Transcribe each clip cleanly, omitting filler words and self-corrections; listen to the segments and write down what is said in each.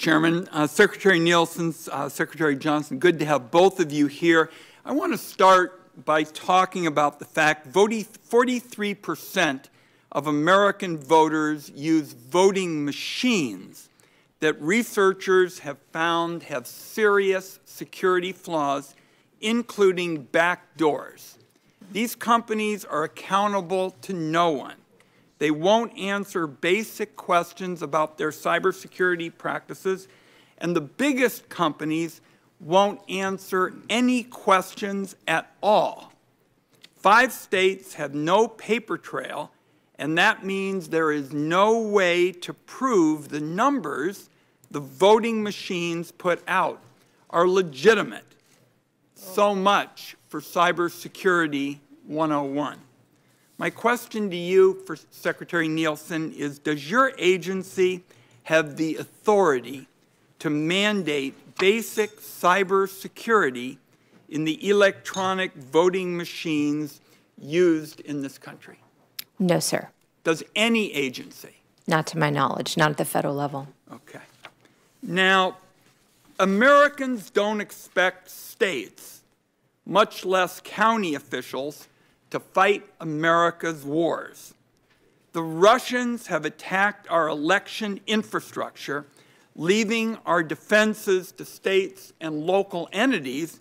Chairman. Secretary Nielsen, Secretary Johnson, good to have both of you here. I want to start by talking about the fact 43% of American voters use voting machines that researchers have found have serious security flaws, including backdoors. These companies are accountable to no one. They won't answer basic questions about their cybersecurity practices, and the biggest companies won't answer any questions at all. 5 states have no paper trail, and that means there is no way to prove the numbers the voting machines put out are legitimate. So much for cybersecurity 101. My question to you, for Secretary Nielsen, is does your agency have the authority to mandate basic cybersecurity in the electronic voting machines used in this country? No, sir. Does any agency? Not to my knowledge, not at the federal level. Okay. Now, Americans don't expect states, much less county officials, to fight America's wars. The Russians have attacked our election infrastructure, leaving our defenses to states and local entities,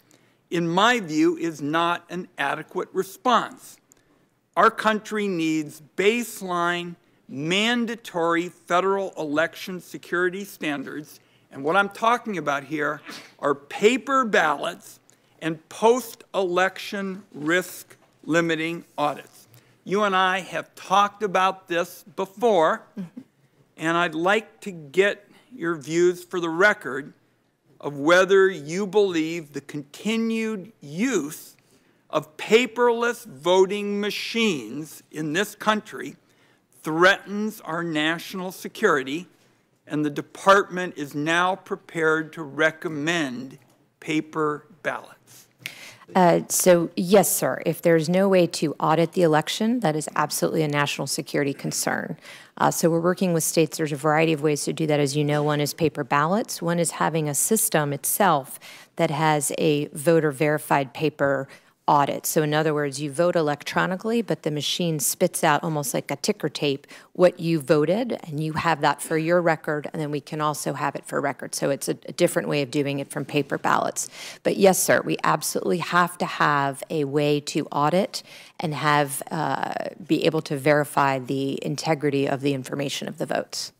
in my view, is not an adequate response. Our country needs baseline, mandatory federal election security standards, and what I'm talking about here are paper ballots and post-election risk limiting audits. You and I have talked about this before, and I'd like to get your views for the record of whether you believe the continued use of paperless voting machines in this country threatens our national security, and the department is now prepared to recommend paper ballots. So, yes, sir. If there's no way to audit the election, that is absolutely a national security concern. So we're working with states. There's a variety of ways to do that. As you know, one is paper ballots. One is having a system itself that has a voter-verified paper audit. So in other words, you vote electronically, but the machine spits out almost like a ticker tape what you voted, and you have that for your record, and then we can also have it for record. So it's a different way of doing it from paper ballots. But yes, sir, we absolutely have to have a way to audit and have be able to verify the integrity of the information of the votes.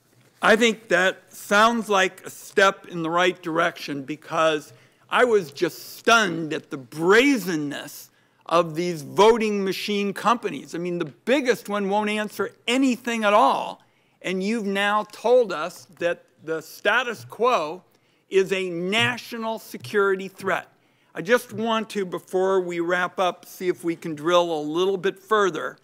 I think that sounds like a step in the right direction, because I was just stunned at the brazenness of these voting machine companies. I mean, the biggest one won't answer anything at all, and you've now told us that the status quo is a national security threat. I just want to, before we wrap up, see if we can drill a little bit further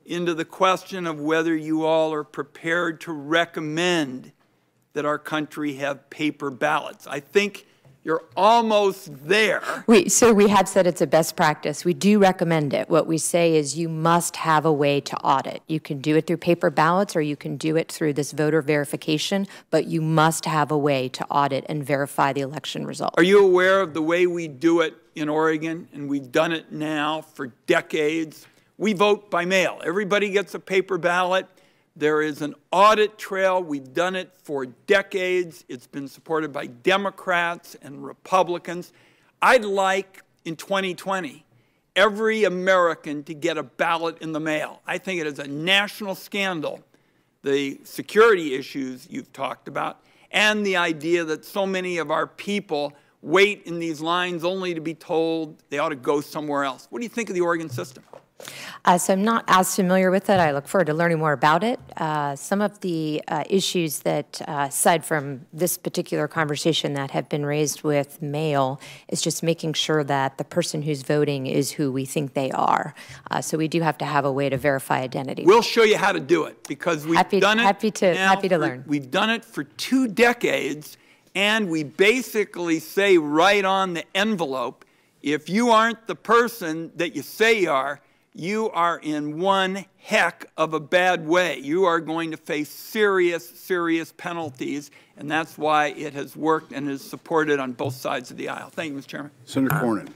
into the question of whether you all are prepared to recommend that our country have paper ballots. I think you're almost there. So we have said it's a best practice. We do recommend it. What we say is you must have a way to audit. You can do it through paper ballots or you can do it through this voter verification, but you must have a way to audit and verify the election results. Are you aware of the way we do it in Oregon? And we've done it now for decades. We vote by mail. Everybody gets a paper ballot. There is an audit trail. We've done it for decades. It's been supported by Democrats and Republicans. I'd like, in 2020, every American to get a ballot in the mail. I think it is a national scandal, the security issues you've talked about, and the idea that so many of our people wait in these lines only to be told they ought to go somewhere else. What do you think of the Oregon system? So I'm not as familiar with it. I look forward to learning more about it. Some of the issues that, aside from this particular conversation, that have been raised with mail is just making sure that the person who's voting is who we think they are. So we do have to have a way to verify identity. We'll show you how to do it, because we've done it. Happy to learn. We've done it for 2 decades, and we basically say right on the envelope, if you aren't the person that you say you are, you are in one heck of a bad way. You are going to face serious, serious penalties, and that's why it has worked and is supported on both sides of the aisle. Thank you, Mr. Chairman. Senator Cornyn.